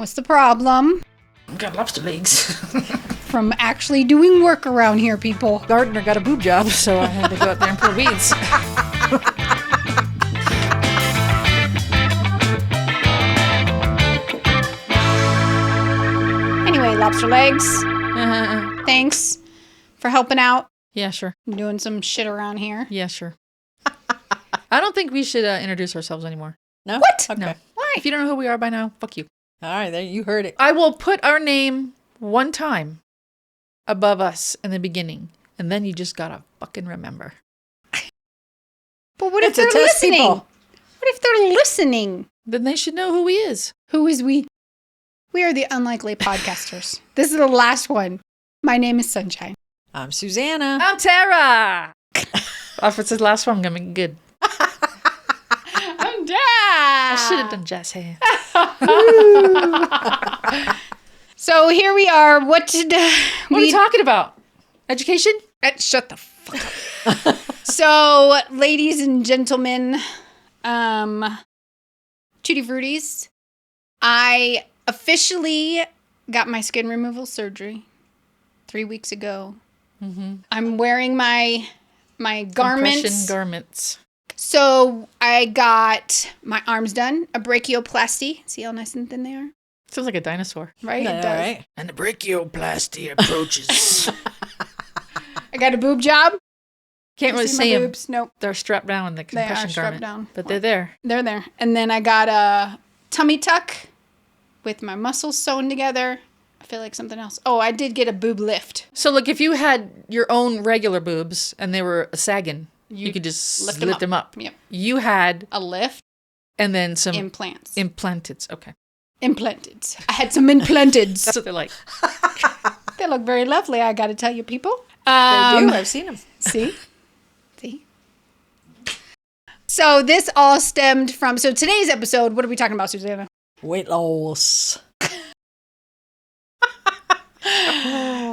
What's the problem? I've got lobster legs. From actually doing work around here, people. Gardener got a boob job, so I had to go out there and pull weeds. Anyway, lobster legs. Thanks for helping out. Yeah, sure. I'm doing some shit around here. Yeah, sure. I don't think we should introduce ourselves anymore. No? What? Okay. No. Why? If you don't know who we are by now, fuck you. All right, there you heard it. I will put our name one time above us in the beginning, and then you just gotta fucking remember. But what if It's a they're test, listening? people. What if they're listening? Then they should know who he is. Who is we? We are the Unlikely Podcasters. This is the last one. My name is Sunshine. I'm Susanna. I'm Tara! If it's the last one, I'm gonna make it good. I'm Dad. I should have done jazz hands. So here we are. What are you talking about? Education? Shut the fuck up. So, ladies and gentlemen, Tutti Fruities, I officially got my skin removal surgery 3 weeks ago. Mm-hmm. I'm wearing my garments. Compression garments. So I got my arms done, a brachioplasty. See how nice and thin they are? Sounds like a dinosaur. Right? Yeah, It does. right. And the brachioplasty approaches. I got a boob job. Can't really See see my them. boobs? Nope. They're strapped down in the They are compression strapped garment. down. But they're there. They're there. And then I got a tummy tuck with my muscles sewn together. I feel like something else. Oh, I did get a boob lift. So look, if you had your own regular boobs and they were sagging, you could just lift them up. Yep. You had, A lift. and then some Implants. implanted. Okay. Implanted. I had some implanted. That's what they're like. They look very lovely, I got to tell you, people. They do. I've seen them. See? See? So this all stemmed from... So today's episode, what are we talking about, Susanna? Weight loss.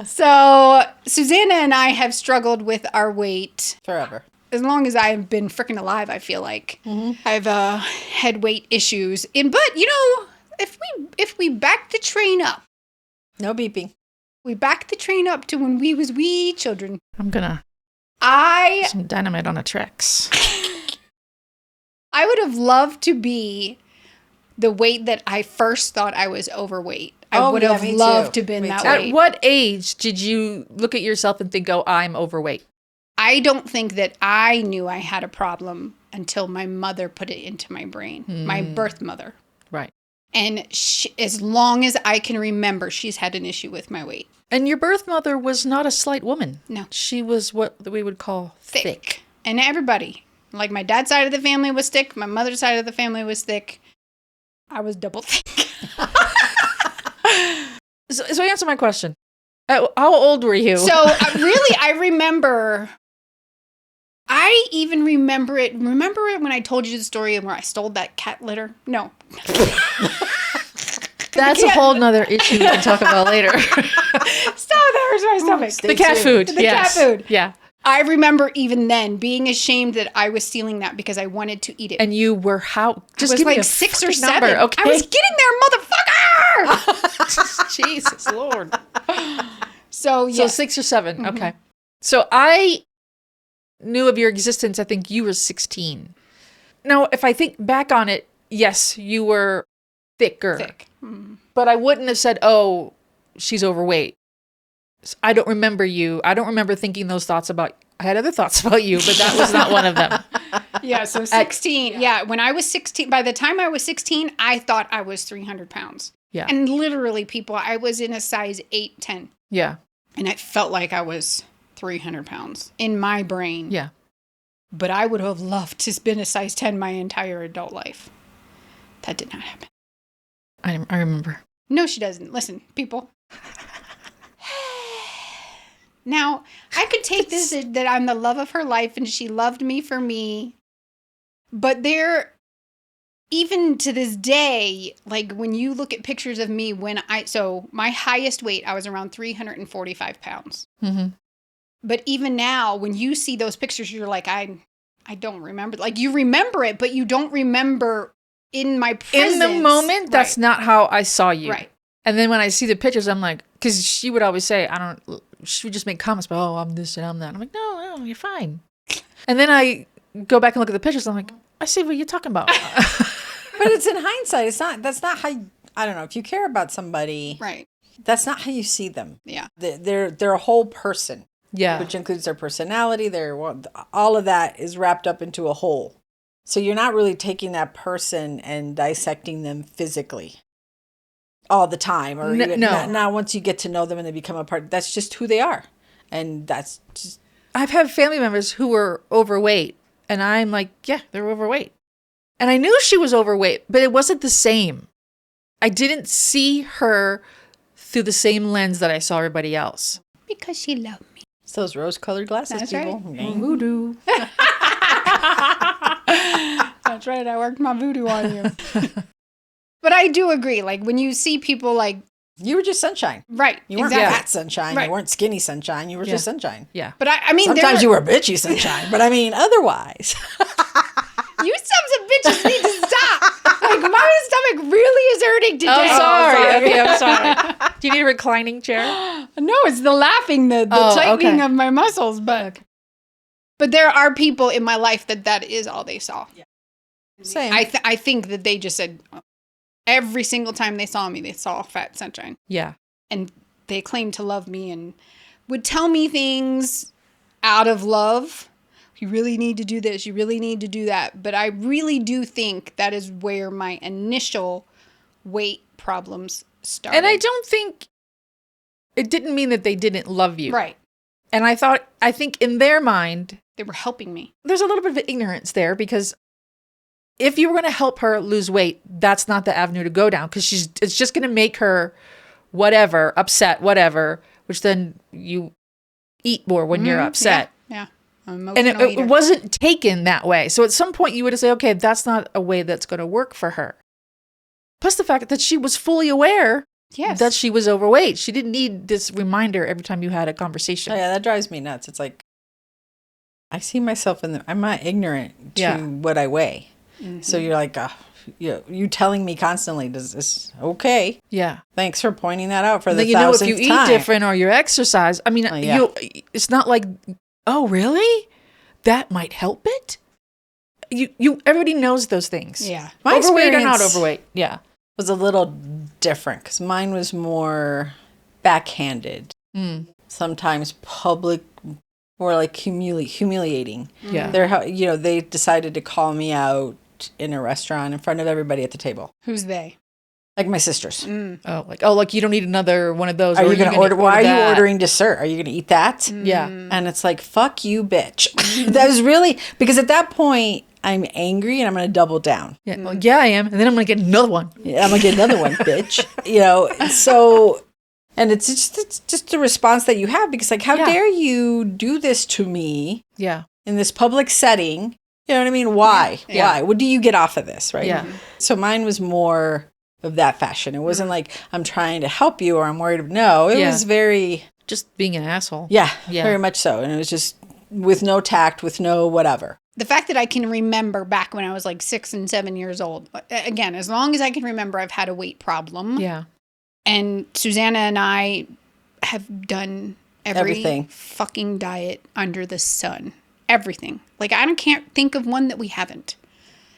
So Susanna and I have struggled with our weight Forever. as long as I've been freaking alive, I feel like. Mm-hmm. I've had weight issues. But, you know, if we back the train up, No beeping. we back the train up to when we was wee children. I'm gonna I some dynamite on a Trex. I would have loved to be the weight that I first thought I was overweight. I Oh, would yeah, have me loved too. to been Me that too. weight. At what age did you look at yourself and think, oh, I'm overweight? I don't think that I knew I had a problem until my mother put it into my brain, my birth mother. Right. And she, as long as I can remember, she's had an issue with my weight. And your birth mother was not a slight woman. No. She was what we would call thick. And everybody, like my dad's side of the family was thick, my mother's side of the family was thick. I was double thick. So answer my question. How old were you? So really, I even remember it. Remember it when I told you the story where I stole that cat litter? No. That's a whole nother issue we can talk about later. Stop, that hurts my stomach. stay The cat tuned. food. The cat food. Yeah. I remember even then being ashamed that I was stealing that because I wanted to eat it. And you were how? Just I was give me like a 6 or fucking 7. number, okay? I was getting there, motherfucker! Jesus Lord. So, So yes. 6 or 7. Okay. So I knew of your existence. I think you were 16. Now, if I think back on it, yes, you were thicker. Thick. Mm. But I wouldn't have said, oh, she's overweight. I don't remember you. I don't remember thinking those thoughts about, I had other thoughts about you, but that was not one of them. Yeah, so 16. Yeah, when I was 16, by the time I was 16, I thought I was 300 pounds. Yeah. And literally, people, I was in a size 8, 10. Yeah. And it felt like I was 300 pounds in my brain. Yeah. But I would have loved to have been a size 10 my entire adult life. That did not happen. I remember. No, she doesn't. Listen, people. Now, I could take this that I'm the love of her life and she loved me for me. But even to this day, like when you look at pictures of me so my highest weight, I was around 345 pounds. Mm-hmm. But even now, when you see those pictures, you're like, I don't remember. Like you remember it, but you don't remember in my presence. In the moment, that's not how I saw you. Right. And then when I see the pictures, I'm like, because she would always say, she would just make comments about, oh, I'm this and I'm that. I'm like, no, you're fine. And then I go back and look at the pictures. I'm like, I see what you're talking about. But it's in hindsight. That's not how, I don't know. If you care about somebody, Right. that's not how you see them. Yeah. They're a whole person. Yeah. Which includes their personality, all of that is wrapped up into a whole. So you're not really taking that person and dissecting them physically all the time, or not once you get to know them and they become a part. That's just who they are, and that's just. I've had family members who were overweight, and I'm like, yeah, they're overweight, and I knew she was overweight, but it wasn't the same. I didn't see her through the same lens that I saw everybody else. Because she loved me. It's those rose-colored glasses, That's people. right. Okay. Voodoo. That's right. I worked my voodoo on you. But I do agree. Like when you see people like. You were just sunshine. Right. You weren't exactly. fat sunshine. Right. You weren't skinny sunshine. You were just sunshine. Yeah. But I mean, sometimes you were bitchy sunshine, but I mean, otherwise. You sons of bitches need to stop. Like my stomach really is hurting today. I'm sorry. Okay, I'm sorry. Do you need a reclining chair? No, it's the laughing, the tightening of my muscles. But there are people in my life that is all they saw. Yeah. Same. I think that they just said every single time they saw me, they saw fat sunshine. Yeah. And they claimed to love me and would tell me things out of love. You really need to do this. You really need to do that. But I really do think that is where my initial weight problems started. And I don't think it didn't mean that they didn't love you. Right. And I think in their mind, They were helping me. there's a little bit of ignorance there, because if you were going to help her lose weight, that's not the avenue to go down, because it's just going to make her whatever, upset, whatever, which then you eat more when you're upset. Yeah. And it wasn't taken that way. So at some point you would say, okay, that's not a way that's going to work for her. Plus the fact that she was fully aware that she was overweight. She didn't need this reminder every time you had a conversation. Oh, yeah, that drives me nuts. It's like, I see myself I'm not ignorant to what I weigh. Mm-hmm. So you're like, you telling me constantly, does this, okay. Yeah. Thanks for pointing that out for the 1000th time. You know, if you eat different or you exercise, I mean, it's not like, oh, really? That might help it? Everybody knows those things. Yeah. My overweight or not experience overweight. Yeah. was a little different because mine was more backhanded. Sometimes public, or like humiliating. Yeah. They decided to call me out in a restaurant in front of everybody at the table. Who's they? Like my sisters. Like you don't need another one of those. Are you going to order? Why are you that? ordering dessert? Are you going to eat that? Yeah. And it's like, fuck you, bitch. That was really, because at that point, I'm angry and I'm going to double down. Yeah. Well, yeah, I am. And then I'm going to get another one. Yeah, I'm going to get another one, bitch. So, and it's just a response that you have, because like, how dare you do this to me? Yeah. In this public setting? You know what I mean? Why? Yeah. Why? What do you get off of this? Right. Yeah. So mine was more of that fashion. It wasn't like I'm trying to help you or I'm worried. No, it was very just being an asshole. Yeah, very much so. And it was just with no tact, with no whatever. The fact that I can remember back when I was like 6 and 7 years old, again, as long as I can remember, I've had a weight problem. Yeah. And Susanna and I have done everything fucking diet under the sun. Everything. Like can't think of one that we haven't.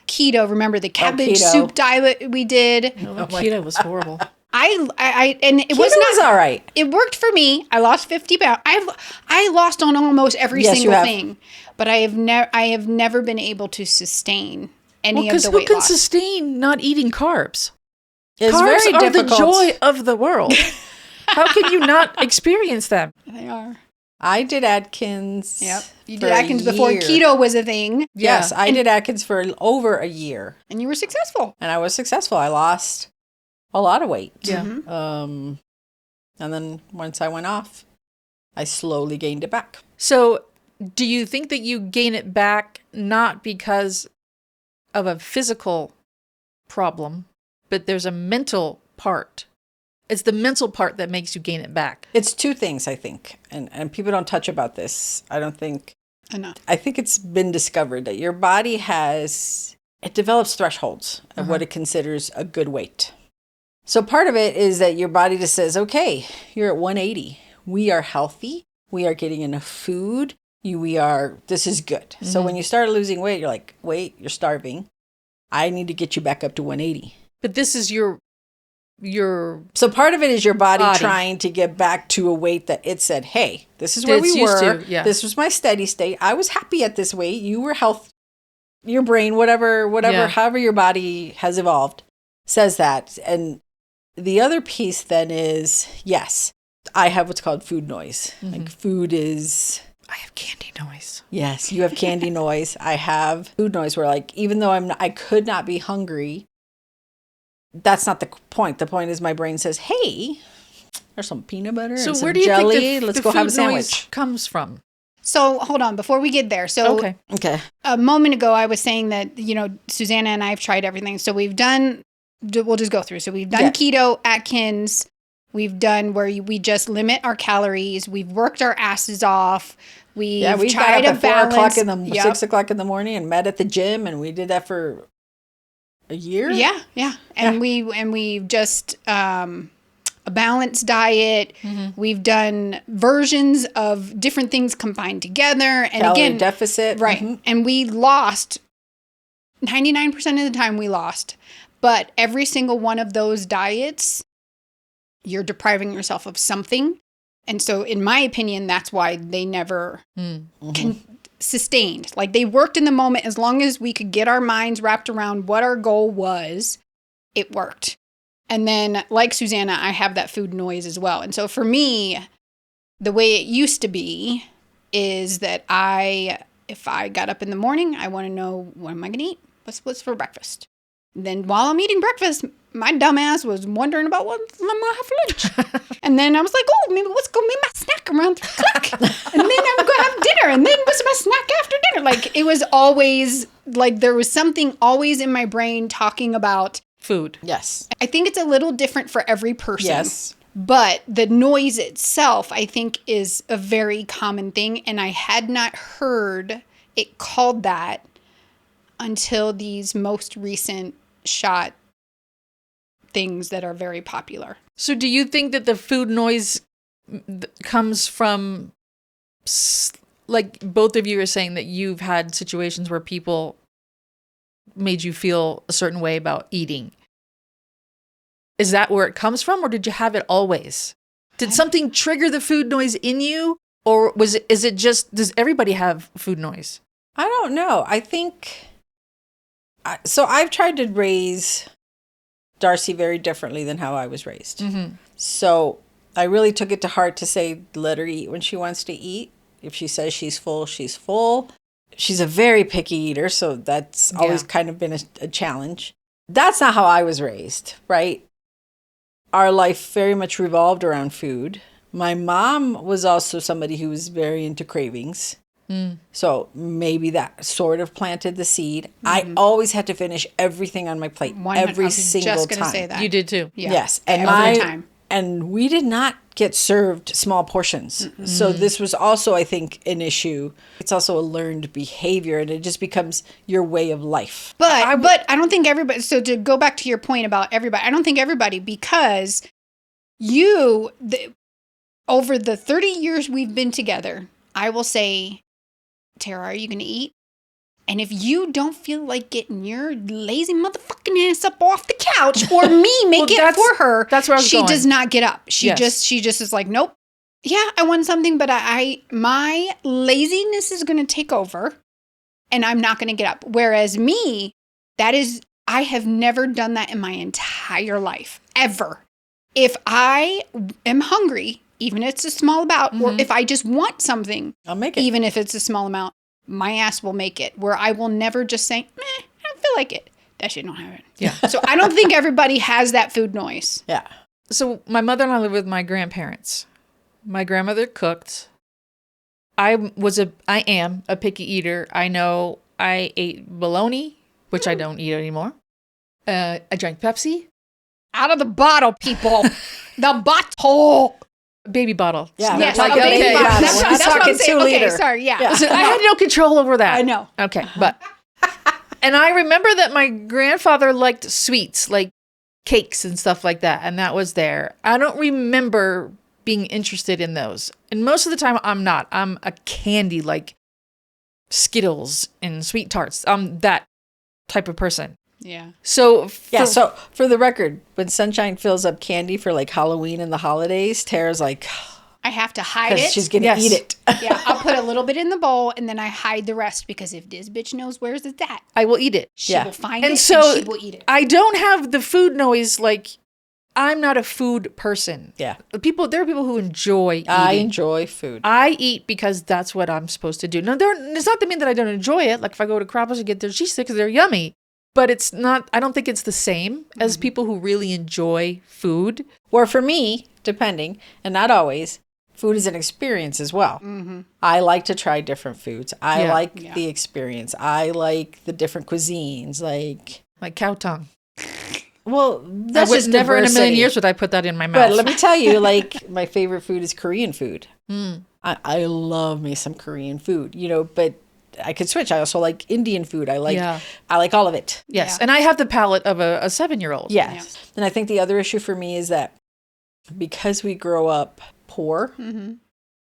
Keto, remember the cabbage soup diet we did? Keto was horrible. And it Keto was all right. It worked for me. I lost 50 pounds. I lost on almost every single thing, but I have never been able to sustain any of the weight loss. Because who can sustain not eating carbs? It's Carbs very are difficult. the joy of the world. How can you not experience them? They are. I did Atkins. Yep. You did Atkins before keto was a thing. Yes, I did Atkins for over a year. And you were successful. And I was successful. I lost a lot of weight. Yeah. And then once I went off, I slowly gained it back. So do you think that you gain it back not because of a physical problem, but there's a mental part? It's the mental part that makes you gain it back. It's two things, I think. And people don't touch about this. I don't think enough. I think it's been discovered that your body has it develops thresholds of what it considers a good weight. So part of it is that your body just says, okay, you're at 180. We are healthy. We are getting enough food. This is good. So when you start losing weight, you're like, wait, you're starving. I need to get you back up to 180. But this is your So part of it is your body trying to get back to a weight that it said, hey, this is where we were. This was my steady state. I was happy at this weight. You were healthy. Your brain, whatever, however your body has evolved, says that. And the other piece then is, yes, I have what's called food noise. Like food is... I have candy noise. Yes, you have candy noise. I have food noise where like, even though I could not be hungry, that's not the point. The point is my brain says, hey, there's some peanut butter and some jelly. Let's go have a sandwich. Comes from? So hold on, before we get there. So okay. A moment ago, I was saying that, Susanna and I have tried everything. So we'll just go through. So we've done keto, Atkins. We've done where we just limit our calories. We've worked our asses off. We tried got up to at 4 balance. 6 o'clock in the morning and met at the gym. And we did that for a year. Yeah. And we just, a balanced diet. We've done versions of different things combined together. And Calorie again, deficit. Right. And we lost 99% of the time we lost. But every single one of those diets, you're depriving yourself of something. And so in my opinion, that's why they never sustained. Like they worked in the moment. As long as we could get our minds wrapped around what our goal was, it worked. And then, like Susanna, I have that food noise as well. And so for me, the way it used to be is that if I got up in the morning, I want to know, what am I going to eat? What's for breakfast? And then while I'm eating breakfast, my dumb ass was wondering about what I'm going to have for lunch. And then I was like, oh, maybe what's going to be my snack around 3 o'clock? And then I'm going to have dinner. And then what's my snack after dinner? Like it was always, like there was something always in my brain talking about food. Yes. I think it's a little different for every person. Yes. But the noise itself, I think, is a very common thing. And I had not heard it called that until these most recent shot things that are very popular. So do you think that the food noise comes from, like both of you are saying that you've had situations where people made you feel a certain way about eating? Is that where it comes from, or did you have it always? Did something trigger the food noise in you, or is it just, does everybody have food noise? I don't know. I think, so I've tried to raise Darcy very differently than how I was raised. So I really took it to heart to say, let her eat when she wants to eat. If she says she's full, she's full. She's a very picky eater, so that's always kind of been a challenge. That's not how I was raised, right? Our life very much revolved around food. My mom was also somebody who was very into cravings. So maybe that sort of planted the seed. I always had to finish everything on my plate every single just gonna time. say that. You did too. Yeah. Yes. And every time. And we did not get served small portions. So this was also, I think, an issue. It's also a learned behavior, and it just becomes your way of life. But I don't think everybody, so to go back to your point about everybody, I don't think everybody, because over the 30 years we've been together, I will say, Tara, are you going to eat? And if you don't feel like getting your lazy motherfucking ass up off the couch, or me make it for her, that's where I was she going. does not get up. She just is like, nope. Yeah, I want something, but my laziness is going to take over, and I'm not going to get up. Whereas me, I have never done that in my entire life, ever. If I am hungry, even if it's a small amount, or if I just want something, I'll make it. Even if it's a small amount, my ass will make it, where I will never just say, I don't feel like it. That shit don't happen. Yeah. So I don't think everybody has that food noise. Yeah. So my mother-in-law lived with my grandparents. My grandmother cooked. I am a picky eater. I know I ate bologna, which I don't eat anymore. I drank Pepsi. Out of the bottle, people. The bottle. Baby bottle. Yeah. Yes, like a a baby baby bottle. bottle. That's what I'm talking saying. 2 Okay, liter. sorry. Yeah. Listen, I had no control over that. I know. Okay, but And I remember that my grandfather liked sweets, like cakes and stuff like that. And that was there. I don't remember being interested in those. And most of the time I'm not. I'm a candy, like Skittles and sweet tarts. I'm that type of person. Yeah. So so for the record, when Sunshine fills up candy for like Halloween and the holidays, Tara's like, I have to hide because it. she's gonna eat it. Yeah, I'll put a little bit in the bowl and then I hide the rest because if this bitch knows where's it at, I will eat it. she will find And it so and she will eat it. I don't have the food noise. Like, I'm not a food person. Yeah. There are people who enjoy eating. I enjoy food. I eat because that's what I'm supposed to do. Now, it's not to mean that I don't enjoy it. Like if I go to Crappos and get their cheese sticks, they're yummy. But it's not, I don't think it's the same as people who really enjoy food. Or for me, depending, and not always, food is an experience as well. I like to try different foods. I like the experience. I like the different cuisines. Like cow tongue. Well, that's I would just never in a million diversity. years would I put that in my mouth. But let me tell you, like, my favorite food is Korean food. I love me some Korean food, but I could switch. I also like Indian food. I like all of it. Yes. And I have the palate of a 7-year-old. Yes. Yeah. And I think the other issue for me is that because we grow up poor,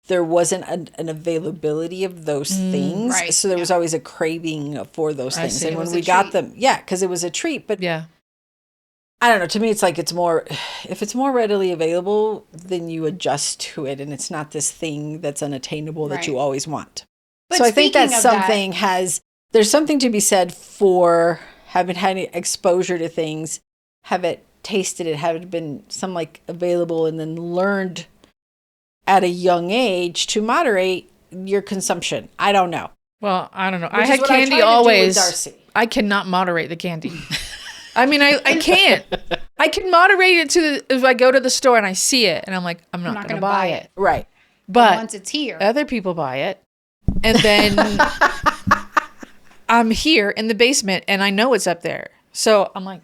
there wasn't an availability of those things. Right. So there was always a craving for those things. see. And when we got them, because it was a treat. But I don't know. To me, it's like if it's more readily available, then you adjust to it. And it's not this thing that's unattainable that you always want. But so I think speaking that's of something there's something to be said for having had exposure to things, have it tasted it, have it been some like available, and then learned at a young age to moderate your consumption. I don't know. Well, I don't know. Which I had is what candy tried to do with always. Darcy. I cannot moderate the candy. I mean, I can't. I can moderate it if I go to the store and I see it and I'm like, I'm not going to buy it. Right. But once it's here, other people buy it. And then I'm here in the basement and I know it's up there. So I'm like,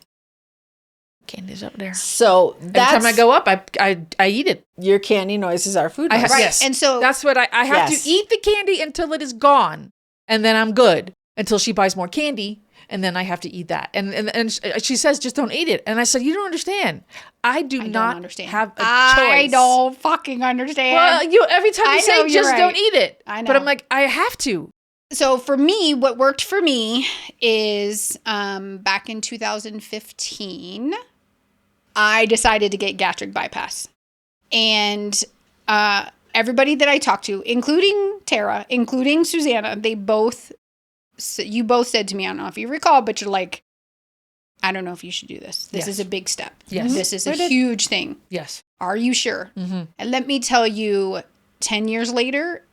candy's up there. So every time I go up, I eat it. Your candy noises are food noise. Right. Yes. And so that's what I have to eat the candy until it is gone. And then I'm good until she buys more candy. And then I have to eat that. And she says, just don't eat it. And I said, you don't understand. I don't understand. Have a choice. I don't fucking understand. Well, every time you say, just don't eat it. I know. But I'm like, I have to. So for me, what worked for me is back in 2015, I decided to get gastric bypass. And everybody that I talked to, including Tara, including Susanna, you both said to me, I don't know if you recall, but you're like, I don't know if you should do this. This is a big step. Yes. This is a huge thing. Yes. Are you sure? And let me tell you, 10 years later,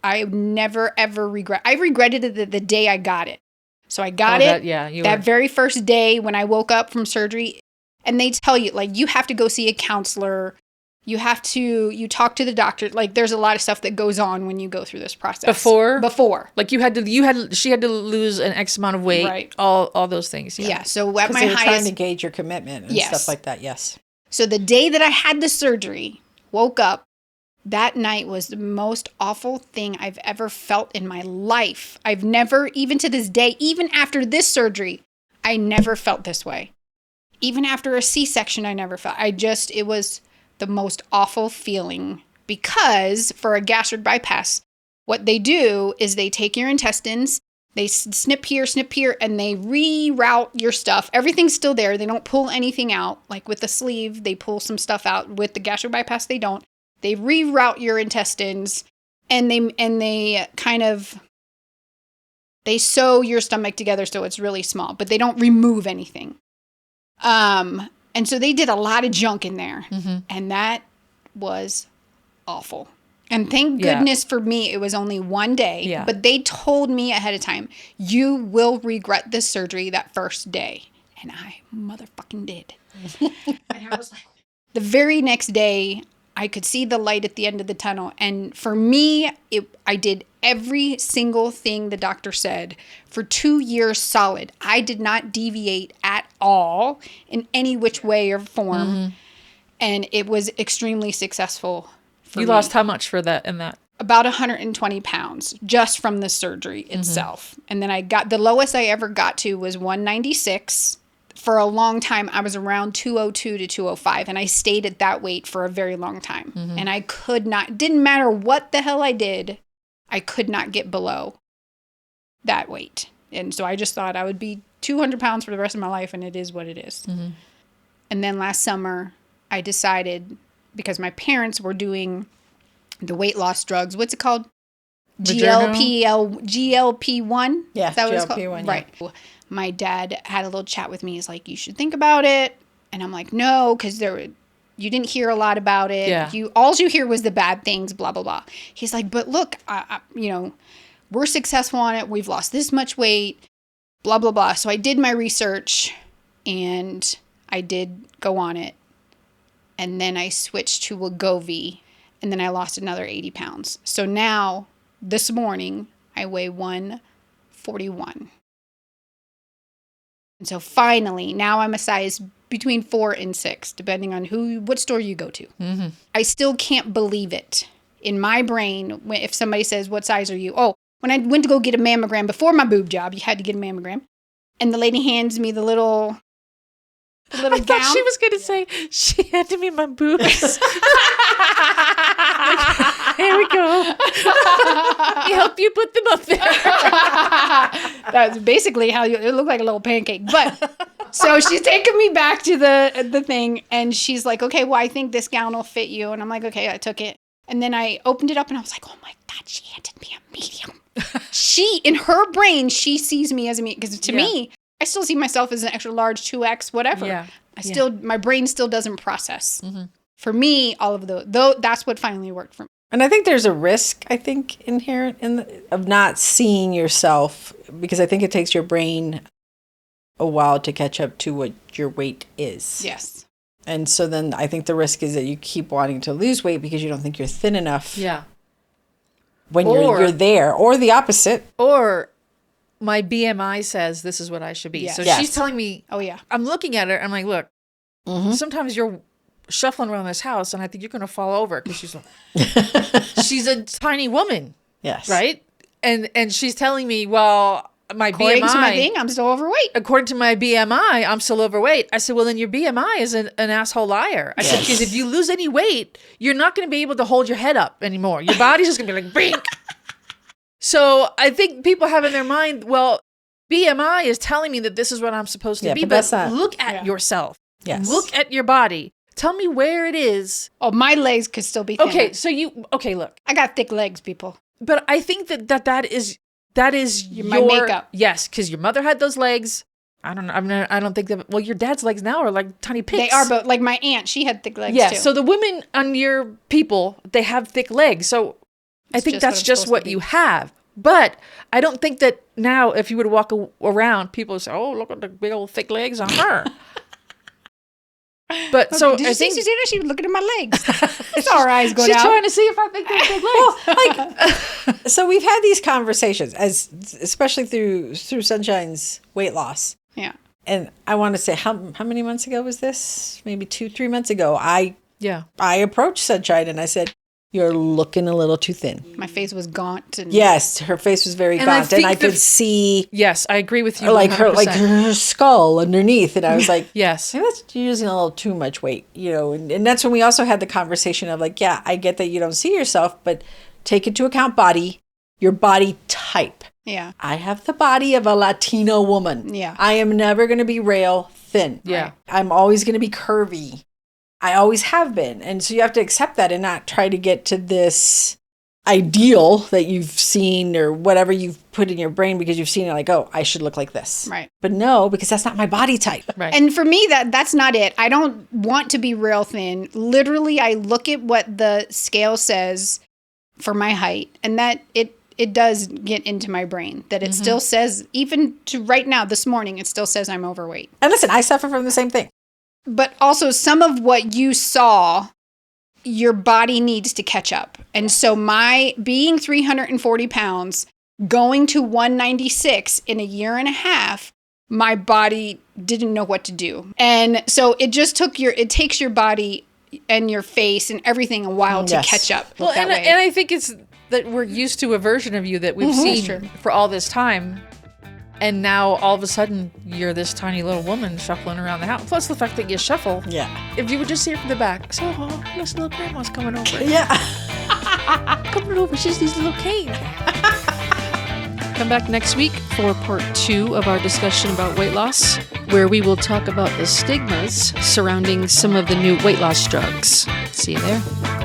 I never, ever regret. I regretted it the day I got it. So I got it that very first day when I woke up from surgery. And they tell you, like, you have to go see a counselor. You talk to the doctor. Like, there's a lot of stuff that goes on when you go through this process. Before. Like she had to lose an X amount of weight. Right. All those things. Yeah. So at my highest, trying to gauge your commitment and stuff like that. Yes. So the day that I had the surgery, woke up, that night was the most awful thing I've ever felt in my life. I've never, even to this day, even after this surgery, I never felt this way. Even after a C-section, I never felt. It was the most awful feeling, because for a gastric bypass, what they do is they take your intestines, they snip here, and they reroute your stuff. Everything's still there. They don't pull anything out. Like with the sleeve, they pull some stuff out. With the gastric bypass, they don't. They reroute your intestines, and they kind of, they sew your stomach together so it's really small, but they don't remove anything. And so they did a lot of junk in there, and that was awful. And thank goodness for me, it was only one day, but they told me ahead of time, you will regret this surgery that first day. And I motherfucking did. And I was like, the very next day, I could see the light at the end of the tunnel. And for me, I did every single thing the doctor said for 2 years solid. I did not deviate at all in any which way or form. And it was extremely successful for me. You lost how much for that in that? about 120 pounds just from the surgery itself. And then I got, the lowest I ever got to was 196. For a long time, I was around 202 to 205, and I stayed at that weight for a very long time. And I could not, didn't matter what the hell I did, I could not get below that weight. And so I just thought I would be 200 pounds for the rest of my life, and it is what it is. And then last summer, I decided, because my parents were doing the weight loss drugs, what's it called? GLP-1? Yeah, Is that what it's GLP-1, called? yeah. Right. My dad had a little chat with me. He's like, you should think about it. And I'm like, no, because you didn't hear a lot about it. Yeah. All you hear was the bad things, blah, blah, blah. He's like, but look, we're successful on it. We've lost this much weight, blah, blah, blah. So I did my research and I did go on it. And then I switched to Wegovy, and then I lost another 80 pounds. So now, this morning, I weigh 141. And so finally, now I'm a size between 4 and 6, depending on what store you go to. I still can't believe it. In my brain, if somebody says, what size are you? Oh, when I went to go get a mammogram before my boob job, you had to get a mammogram. And the lady hands me the little I gown. thought she was going to say, she handed me my boobs. Here we go. Let me help you put them up there. That's basically how it looked like a little pancake. But so she's taking me back to the thing, and she's like, okay, well, I think this gown will fit you. And I'm like, okay, I took it. And then I opened it up, and I was like, oh my God, she handed me a medium. In her brain, she sees me as a medium. Because to me, I still see myself as an extra large, 2X, whatever. Yeah. My brain still doesn't process. For me, all of that's what finally worked for me. And I think there's a risk, inherent of not seeing yourself, because I think it takes your brain a while to catch up to what your weight is. Yes. And so then I think the risk is that you keep wanting to lose weight because you don't think you're thin enough. Yeah. When you're there, or the opposite. Or my BMI says this is what I should be. Yes. So Yes. she's telling me, Oh, yeah. I'm looking at her, I'm like, look, sometimes you're shuffling around this house and I think you're going to fall over because she's a tiny woman, Yes. right? And she's telling me, well, my According BMI, to my thing, I'm still overweight. according to my BMI, I'm still overweight. I said, well, then your BMI is an asshole liar. I said, because if you lose any weight, you're not going to be able to hold your head up anymore. Your body's just going to be like, brink. So I think people have in their mind, well, BMI is telling me that this is what I'm supposed to be, but but that's not- look at yourself. Yes. Look at your body. Tell me where it is. Oh, my legs could still be thinner. Okay, look. I got thick legs, people. But I think that is My makeup. Yes, because your mother had those legs. I don't think that. Well, your dad's legs now are like tiny pigs. They are, but like my aunt, she had thick legs Yeah. too. So the women on your people, they have thick legs. So I think that's just what you have. But I don't think that now, if you were to walk around, people would say, "Oh, look at the big old thick legs on her." But Okay, so did you I see think Susanna? She was looking at my legs. I saw her eyes go she's down. trying to see if I think they're big legs. So we've had these conversations, especially through Sunshine's weight loss. Yeah. And I want to say, how many months ago was this? Maybe 2-3 months ago. I approached Sunshine and I said, "You're looking a little too thin." My face was gaunt. And Yes, her face was very And I gaunt, and think I could see Yes, I agree with you. like 100%. her skull underneath, and I was like, Yes. maybe that's using a little too much weight, And that's when we also had the conversation of like, yeah, I get that you don't see yourself, but take into account your body type. Yeah. I have the body of a Latino woman. Yeah. I am never going to be rail thin. Yeah. I'm always going to be curvy. I always have been. And so you have to accept that and not try to get to this ideal that you've seen or whatever you've put in your brain because you've seen it like, oh, I should look like this. Right. But no, because that's not my body type. Right. And for me, that's not it. I don't want to be real thin. Literally, I look at what the scale says for my height, and that it does get into my brain. That it still says, even to right now, this morning, it still says I'm overweight. And listen, I suffer from the same thing. But also, some of what you saw, your body needs to catch up. And so my being 340 pounds, going to 196 in a year and a half, my body didn't know what to do. And so it just takes your body and your face and everything a while to Yes. catch up. Well, that way. and I think that we're used to a version of you that we've True. seen for all this time. And now all of a sudden you're this tiny little woman shuffling around the house. Plus the fact that you shuffle. Yeah. If you would just see her from the back. So, this little grandma's coming over. Yeah. Coming over. She's this little cane. Come back next week for part 2 of our discussion about weight loss, where we will talk about the stigmas surrounding some of the new weight loss drugs. See you there.